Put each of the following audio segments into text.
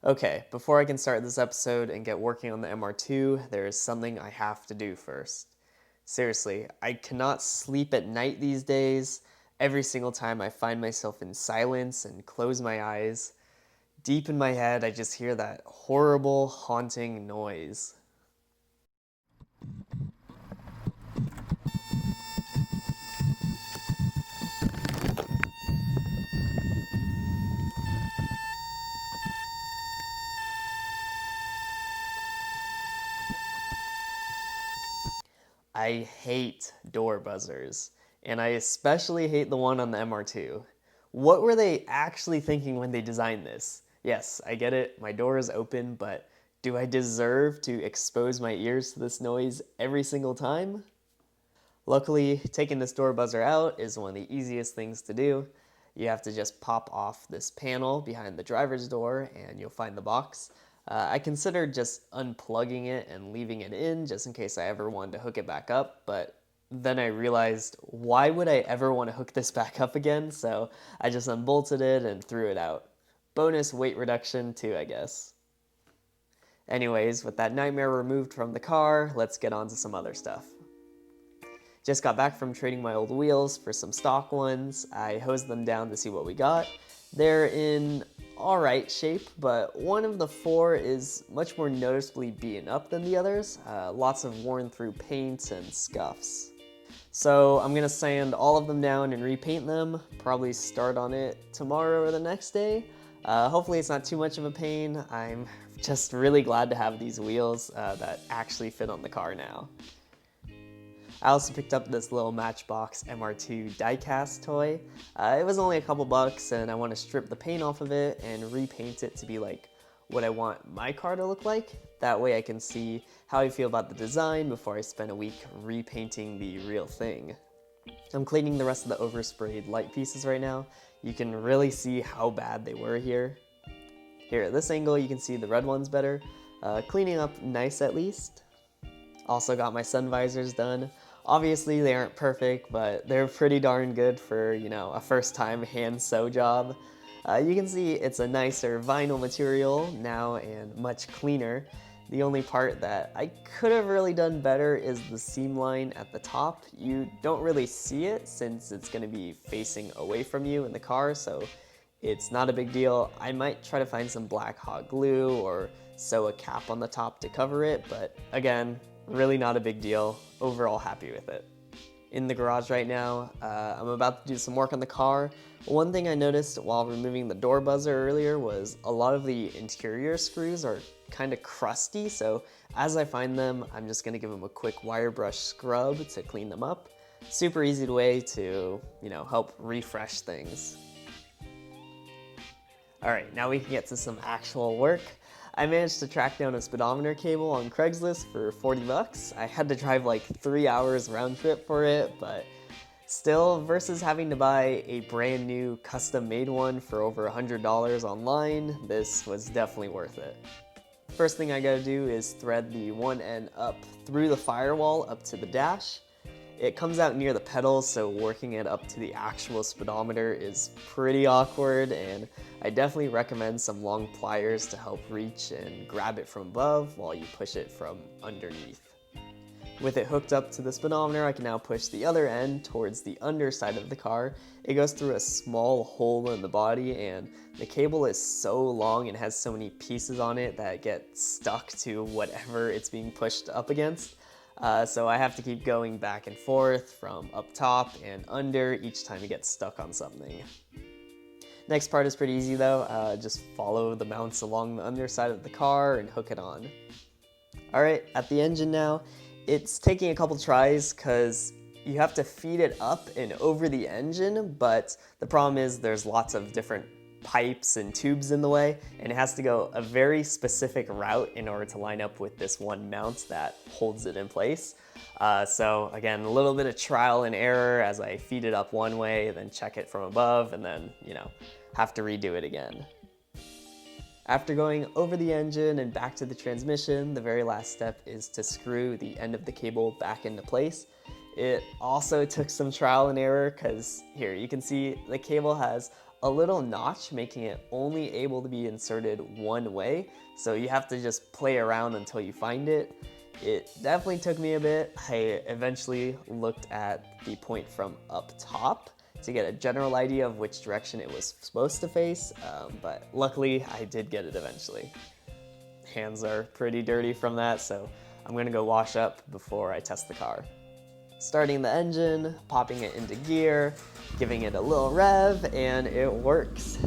Okay, before I can start this episode and get working on the MR2, there is something I have to do first. Seriously, I cannot sleep at night these days. Every single time I find myself in silence and close my eyes, deep in my head I just hear that horrible, haunting noise. I hate door buzzers, and I especially hate the one on the MR2. What were they actually thinking when they designed this? Yes, I get it, my door is open, but do I deserve to expose my ears to this noise every single time? Luckily, taking this door buzzer out is one of the easiest things to do. You have to just pop off this panel behind the driver's door and you'll find the box. I considered just unplugging it and leaving it in just in case I ever wanted to hook it back up, but then I realized why would I ever want to hook this back up again, so I just unbolted it and threw it out. Bonus weight reduction too, I guess. Anyways, with that nightmare removed from the car, let's get on to some other stuff. Just got back from trading my old wheels for some stock ones. I hosed them down to see what we got. They're in alright shape, but one of the four is much more noticeably beaten up than the others. Lots of worn through paint and scuffs. So I'm gonna sand all of them down and repaint them, probably start on it tomorrow or the next day. Hopefully it's not too much of a pain. I'm just really glad to have these wheels that actually fit on the car now. I also picked up this little Matchbox MR2 diecast toy. It was only a couple bucks and I want to strip the paint off of it and repaint it to be like what I want my car to look like. That way I can see how I feel about the design before I spend a week repainting the real thing. I'm cleaning the rest of the oversprayed light pieces right now. You can really see how bad they were here. Here at this angle you can see the red ones better. Cleaning up nice at least. Also got my sun visors done. Obviously they aren't perfect, but they're pretty darn good for, a first time hand sew job. You can see it's a nicer vinyl material now and much cleaner. The only part that I could have really done better is the seam line at the top. You don't really see it since it's going to be facing away from you in the car, so it's not a big deal. I might try to find some black hot glue or sew a cap on the top to cover it, but again, really not a big deal. Overall happy with it. In the garage right now, I'm about to do some work on the car. One thing I noticed while removing the door buzzer earlier was a lot of the interior screws are kind of crusty, so as I find them, I'm just gonna give them a quick wire brush scrub to clean them up. Super easy way to, help refresh things. All right, now we can get to some actual work. I managed to track down a speedometer cable on Craigslist for 40 bucks. I had to drive like 3 hours round trip for it, but still, versus having to buy a brand new custom made one for over $100 online, this was definitely worth it. First thing I gotta do is thread the one end up through the firewall up to the dash. It comes out near the pedals, so working it up to the actual speedometer is pretty awkward, and I definitely recommend some long pliers to help reach and grab it from above while you push it from underneath. With it hooked up to the speedometer, I can now push the other end towards the underside of the car. It goes through a small hole in the body, and the cable is so long and has so many pieces on it that it gets stuck to whatever it's being pushed up against. So I have to keep going back and forth from up top and under each time it gets stuck on something. Next part is pretty easy though, just follow the mounts along the underside of the car and hook it on. Alright, at the engine now, it's taking a couple tries because you have to feed it up and over the engine, but the problem is there's lots of different pipes and tubes in the way, and it has to go a very specific route in order to line up with this one mount that holds it in place. So again, a little bit of trial and error as I feed it up one way, then check it from above, and then, have to redo it again. After going over the engine and back to the transmission, the very last step is to screw the end of the cable back into place. It also took some trial and error because here you can see the cable has a little notch, making it only able to be inserted one way. So you have to just play around until you find it. It definitely took me a bit. I eventually looked at the point from up top to get a general idea of which direction it was supposed to face, but luckily I did get it eventually. Hands are pretty dirty from that, so I'm gonna go wash up before I test the car. Starting the engine, popping it into gear, giving it a little rev, and it works.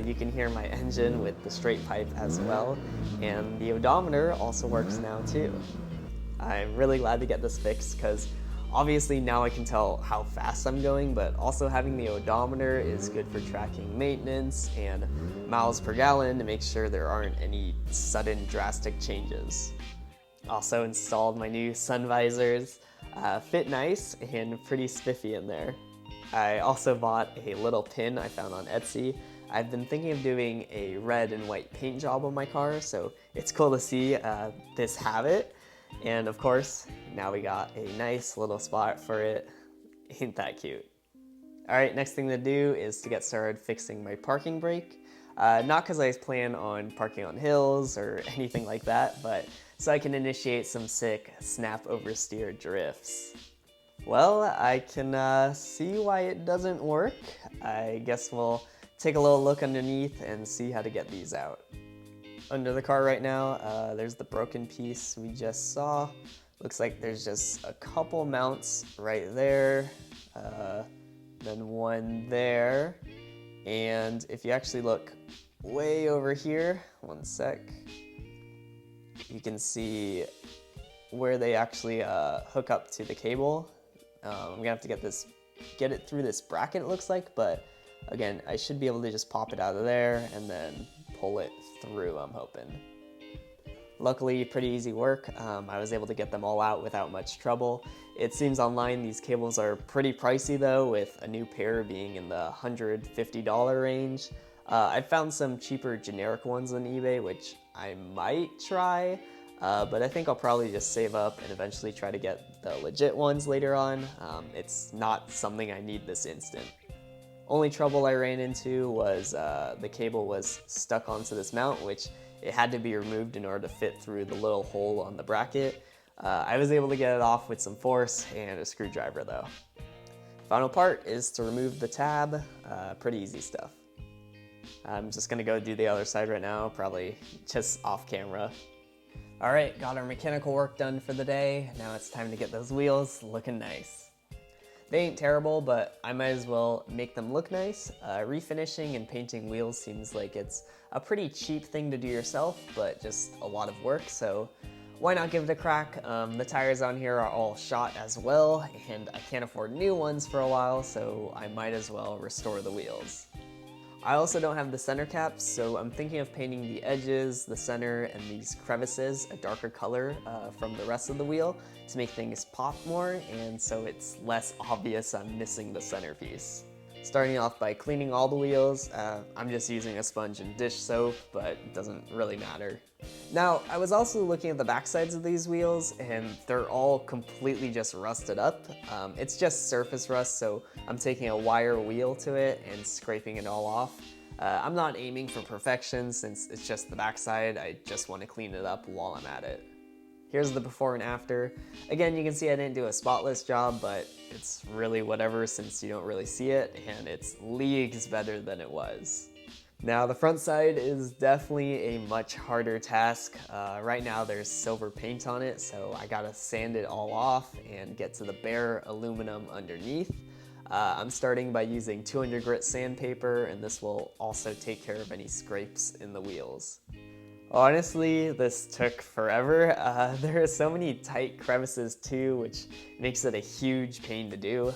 You can hear my engine with the straight pipe as well, and the odometer also works now too. I'm really glad to get this fixed because obviously now I can tell how fast I'm going, but also having the odometer is good for tracking maintenance and miles per gallon to make sure there aren't any sudden drastic changes. Also installed my new sun visors. Fit nice and pretty spiffy in there. I also bought a little pin I found on Etsy. I've been thinking of doing a red and white paint job on my car, so it's cool to see this have it. And of course, now we got a nice little spot for it. Ain't that cute? Alright, next thing to do is to get started fixing my parking brake. Not because I plan on parking on hills or anything like that, but so I can initiate some sick snap oversteer drifts. Well, I can see why it doesn't work. I guess we'll take a little look underneath and see how to get these out. Under the car right now, there's the broken piece we just saw. Looks like there's just a couple mounts right there, then one there. And if you actually look way over here, one sec, you can see where they actually hook up to the cable. I'm gonna have to get it through this bracket, it looks like, but again, I should be able to just pop it out of there and then pull it through, I'm hoping. Luckily, pretty easy work. I was able to get them all out without much trouble. It seems online these cables are pretty pricey though, with a new pair being in the $150 range. I found some cheaper generic ones on eBay, which I might try, but I think I'll probably just save up and eventually try to get the legit ones later on. It's not something I need this instant. Only trouble I ran into was the cable was stuck onto this mount, which it had to be removed in order to fit through the little hole on the bracket. I was able to get it off with some force and a screwdriver though. Final part is to remove the tab, pretty easy stuff. I'm just gonna go do the other side right now, probably just off camera. All right, got our mechanical work done for the day. Now it's time to get those wheels looking nice. They ain't terrible, but I might as well make them look nice. Refinishing and painting wheels seems like it's a pretty cheap thing to do yourself, but just a lot of work, so why not give it a crack? The tires on here are all shot as well, and I can't afford new ones for a while, so I might as well restore the wheels. I also don't have the center caps, so I'm thinking of painting the edges, the center, and these crevices a darker color from the rest of the wheel to make things pop more, and so it's less obvious I'm missing the centerpiece. Starting off by cleaning all the wheels, I'm just using a sponge and dish soap, but it doesn't really matter. Now, I was also looking at the back sides of these wheels, and they're all completely just rusted up. It's just surface rust, so I'm taking a wire wheel to it and scraping it all off. I'm not aiming for perfection since it's just the backside. I just want to clean it up while I'm at it. Here's the before and after. Again, you can see I didn't do a spotless job, but it's really whatever since you don't really see it, and it's leagues better than it was. Now the front side is definitely a much harder task. Right now there's silver paint on it, so I gotta sand it all off and get to the bare aluminum underneath. I'm starting by using 200 grit sandpaper, and this will also take care of any scrapes in the wheels. Honestly, this took forever. There are so many tight crevices too, which makes it a huge pain to do.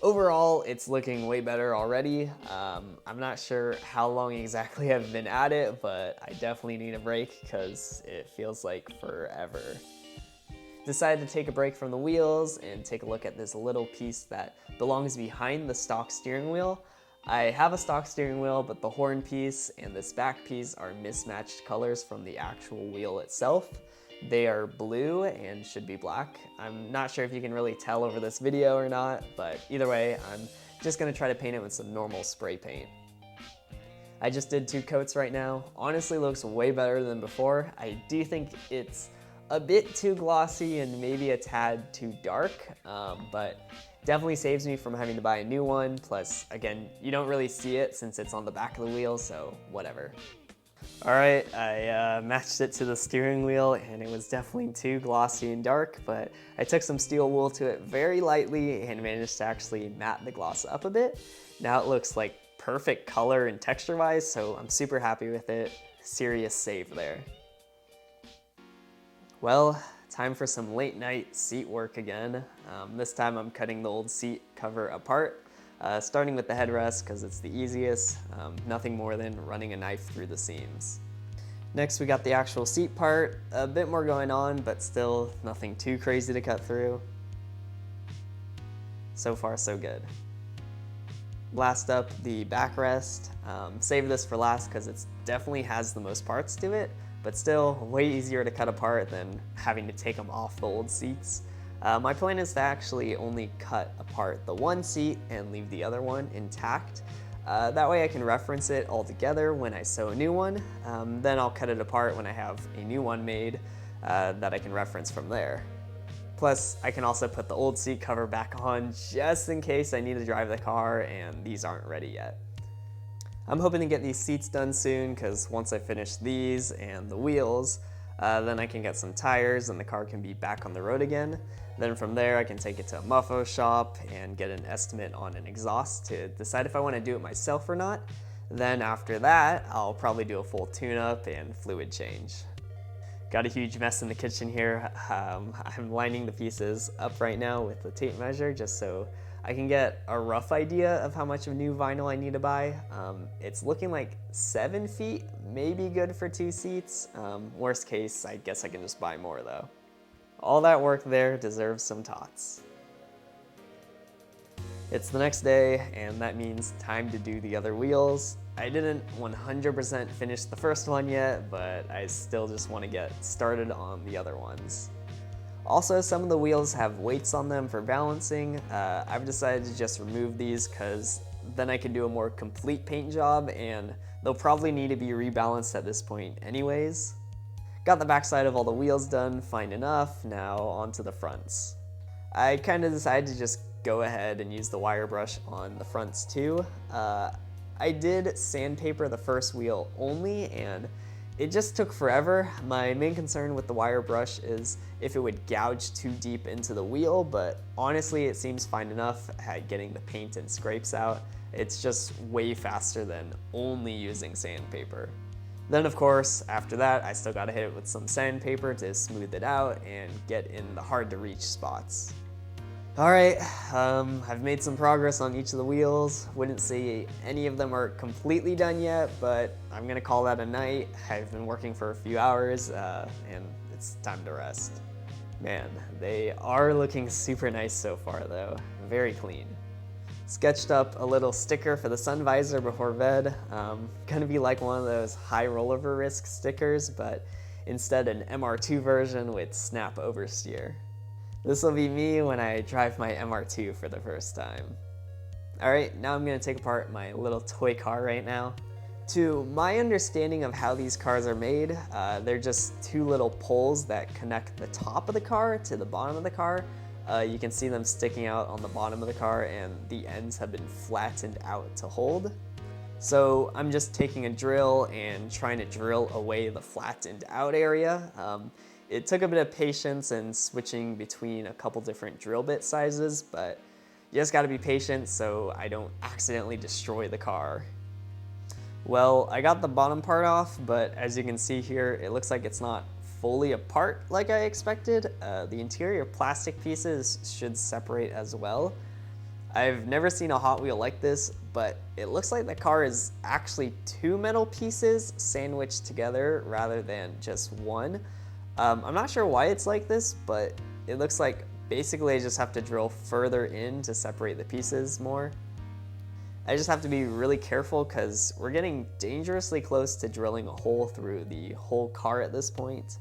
Overall, it's looking way better already. I'm not sure how long exactly I've been at it, but I definitely need a break because it feels like forever. Decided to take a break from the wheels and take a look at this little piece that belongs behind the stock steering wheel. I have a stock steering wheel, but the horn piece and this back piece are mismatched colors from the actual wheel itself. They are blue and should be black. I'm not sure if you can really tell over this video or not, but either way, I'm just gonna try to paint it with some normal spray paint. I just did 2 coats right now. Honestly looks way better than before. I do think it's a bit too glossy and maybe a tad too dark, but definitely saves me from having to buy a new one. Plus, again, you don't really see it since it's on the back of the wheel, so whatever. All right, I matched it to the steering wheel and it was definitely too glossy and dark, but I took some steel wool to it very lightly and managed to actually matte the gloss up a bit. Now it looks like perfect color and texture wise, so I'm super happy with it. Serious save there. Well, time for some late night seat work again. This time I'm cutting the old seat cover apart, starting with the headrest because it's the easiest, nothing more than running a knife through the seams. Next we got the actual seat part, a bit more going on, but still nothing too crazy to cut through. So far so good. Last up, the backrest. Save this for last because it definitely has the most parts to it, but still way easier to cut apart than having to take them off the old seats. My plan is to actually only cut apart the one seat and leave the other one intact. That way I can reference it all together when I sew a new one. Then I'll cut it apart when I have a new one made that I can reference from there. Plus, I can also put the old seat cover back on just in case I need to drive the car and these aren't ready yet. I'm hoping to get these seats done soon because once I finish these and the wheels, then I can get some tires and the car can be back on the road again. Then from there I can take it to a muffo shop and get an estimate on an exhaust to decide if I want to do it myself or not. Then after that, I'll probably do a full tune-up and fluid change. Got a huge mess in the kitchen here. I'm lining the pieces up right now with the tape measure just so I can get a rough idea of how much of new vinyl I need to buy. It's looking like 7 feet, maybe good for 2 seats. Worst case, I guess I can just buy more though. All that work there deserves some tots. It's the next day, and that means time to do the other wheels. I didn't 100% finish the first one yet, but I still just want to get started on the other ones. Also, some of the wheels have weights on them for balancing. I've decided to just remove these because then I can do a more complete paint job and they'll probably need to be rebalanced at this point anyways. Got the backside of all the wheels done, fine enough, now onto the fronts. I kind of decided to just go ahead and use the wire brush on the fronts too. I did sandpaper the first wheel only and it just took forever. My main concern with the wire brush is if it would gouge too deep into the wheel, but honestly it seems fine enough at getting the paint and scrapes out. It's just way faster than only using sandpaper. Then of course, after that, I still gotta hit it with some sandpaper to smooth it out and get in the hard to reach spots. All right, I've made some progress on each of the wheels. Wouldn't say any of them are completely done yet, but I'm gonna call that a night. I've been working for a few hours and it's time to rest. Man, they are looking super nice so far though, very clean. Sketched up a little sticker for the sun visor before bed. Gonna be like one of those high rollover risk stickers, but instead an MR2 version with snap oversteer. This will be me when I drive my MR2 for the first time. All right, now I'm gonna take apart my little toy car right now. To my understanding of how these cars are made, they're just 2 little poles that connect the top of the car to the bottom of the car. You can see them sticking out on the bottom of the car and the ends have been flattened out to hold. So I'm just taking a drill and trying to drill away the flattened out area. It took a bit of patience and switching between a couple different drill bit sizes, but you just gotta be patient so I don't accidentally destroy the car. Well, I got the bottom part off, but as you can see here, it looks like it's not fully apart like I expected. The interior plastic pieces should separate as well. I've never seen a Hot Wheel like this, but it looks like the car is actually 2 metal pieces sandwiched together rather than just one. I'm not sure why it's like this, but it looks like basically I just have to drill further in to separate the pieces more. I just have to be really careful because we're getting dangerously close to drilling a hole through the whole car at this point.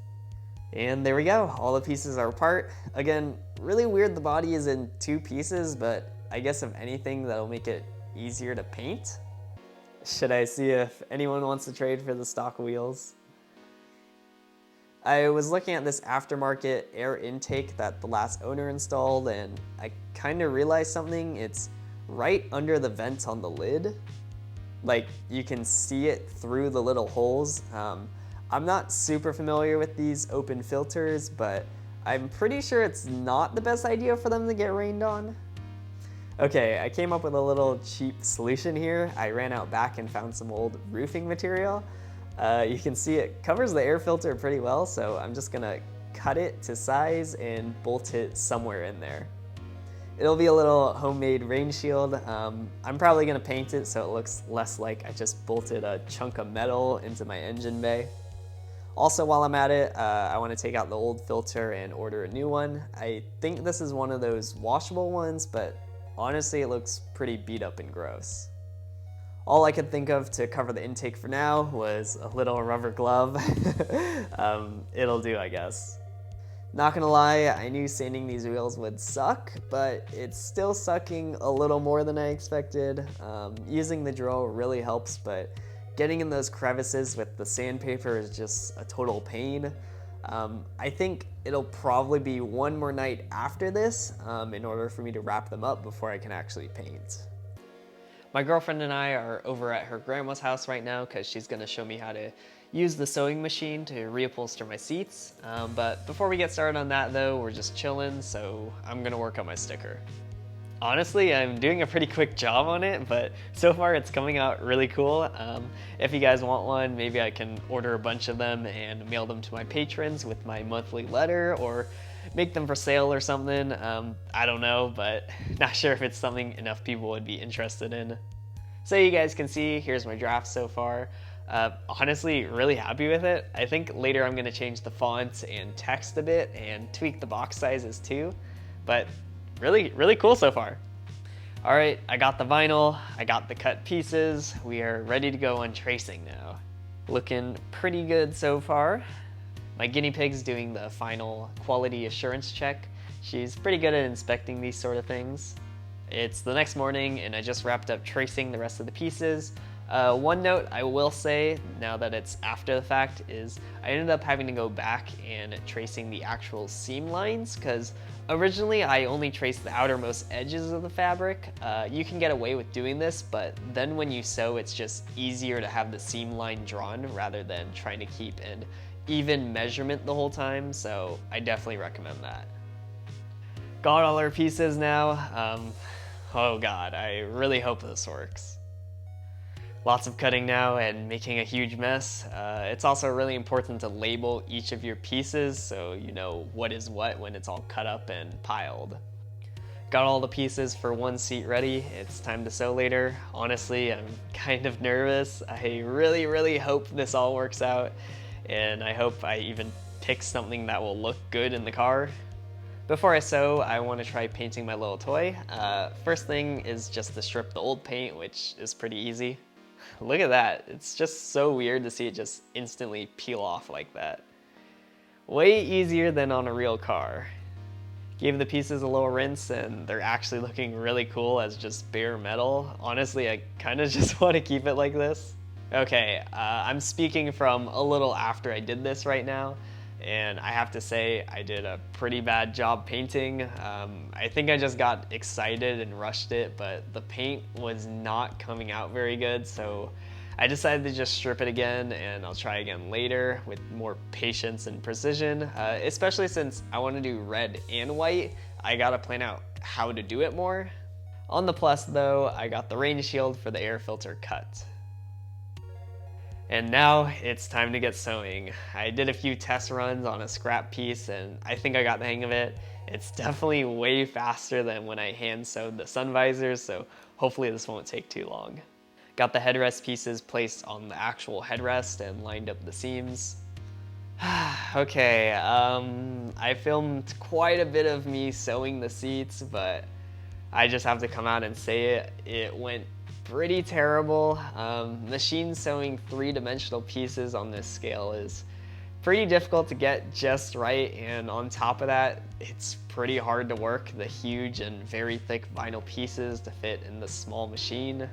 And there we go, all the pieces are apart. Again, really weird the body is in 2 pieces, but I guess if anything that'll make it easier to paint. Should I see if anyone wants to trade for the stock wheels? I was looking at this aftermarket air intake that the last owner installed, and I kind of realized something. It's right under the vent on the lid. Like, you can see it through the little holes. I'm not super familiar with these open filters, but I'm pretty sure it's not the best idea for them to get rained on. Okay, I came up with a little cheap solution here. I ran out back and found some old roofing material. You can see it covers the air filter pretty well, so I'm just gonna cut it to size and bolt it somewhere in there. It'll be a little homemade rain shield. I'm probably gonna paint it so it looks less like I just bolted a chunk of metal into my engine bay. Also, while I'm at it, I want to take out the old filter and order a new one. I think this is one of those washable ones, but honestly, it looks pretty beat up and gross. All I could think of to cover the intake for now was a little rubber glove. It'll do, I guess. Not gonna lie, I knew sanding these wheels would suck, but it's still sucking a little more than I expected. Using the drill really helps, but getting in those crevices with the sandpaper is just a total pain. I think it'll probably be one more night after this in order for me to wrap them up before I can actually paint. My girlfriend and I are over at her grandma's house right now because she's gonna show me how to use the sewing machine to reupholster my seats. But before we get started on that though, we're just chilling, so I'm gonna work on my sticker. Honestly, I'm doing a pretty quick job on it, but so far it's coming out really cool. If you guys want one, maybe I can order a bunch of them and mail them to my patrons with my monthly letter, or make them for sale or something. I don't know, but not sure if it's something enough people would be interested in. So you guys can see, here's my draft so far. Honestly, really happy with it. I think later I'm gonna change the font and text a bit and tweak the box sizes too, but really cool so far. All right, I got the vinyl, I got the cut pieces. We are ready to go on tracing now. Looking pretty good so far. My guinea pig's doing the final quality assurance check. She's pretty good at inspecting these sort of things. It's the next morning and I just wrapped up tracing the rest of the pieces. One note I will say, now that it's after the fact, is I ended up having to go back and tracing the actual seam lines, because originally I only traced the outermost edges of the fabric. You can get away with doing this, but then when you sew, it's just easier to have the seam line drawn rather than trying to keep an even measurement the whole time, so I definitely recommend that. Got all our pieces now. Oh god, I really hope this works. Lots of cutting now and making a huge mess. It's also really important to label each of your pieces so you know what is what when it's all cut up and piled. Got all the pieces for one seat ready. It's time to sew later. Honestly, I'm kind of nervous. I really hope this all works out, and I hope I even pick something that will look good in the car. Before I sew, I want to try painting my little toy. First thing is just to strip the old paint, which is pretty easy. Look at that, it's just so weird to see it just instantly peel off like that. Way easier than on a real car. Gave the pieces a little rinse and they're actually looking really cool as just bare metal. Honestly, I kind of just want to keep it like this. Okay, I'm speaking from a little after I did this right now, and I have to say I did a pretty bad job painting. I think I just got excited and rushed it, but the paint was not coming out very good, so I decided to just strip it again, and I'll try again later with more patience and precision, especially since I want to do red and white. I gotta plan out how to do it more. On the plus though, I got the rain shield for the air filter cut. And now it's time to get sewing. I did a few test runs on a scrap piece and I think I got the hang of it. It's definitely way faster than when I hand sewed the sun visors, so hopefully this won't take too long. Got the headrest pieces placed on the actual headrest and lined up the seams. Okay, I filmed quite a bit of me sewing the seats, but I just have to come out and say it went pretty terrible. Machine sewing three-dimensional pieces on this scale is pretty difficult to get just right, and on top of that, it's pretty hard to work the huge and very thick vinyl pieces to fit in the small machine.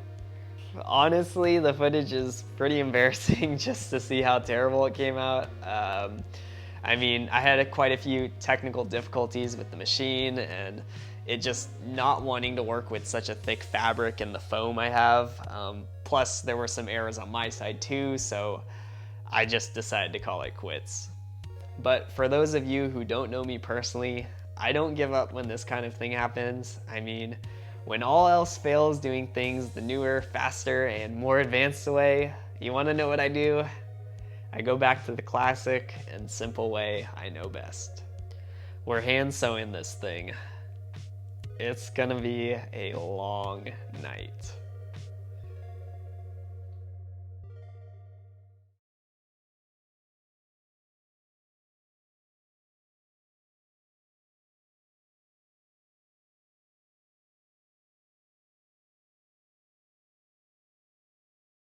Honestly, the footage is pretty embarrassing just to see how terrible it came out. I mean, I had quite a few technical difficulties with the machine and it just not wanting to work with such a thick fabric and the foam I have. Plus, there were some errors on my side too, so I just decided to call it quits. But for those of you who don't know me personally, I don't give up when this kind of thing happens. I mean, when all else fails doing things the newer, faster, and more advanced way, you want to know what I do? I go back to the classic and simple way I know best. We're hand sewing this thing. It's gonna be a long night.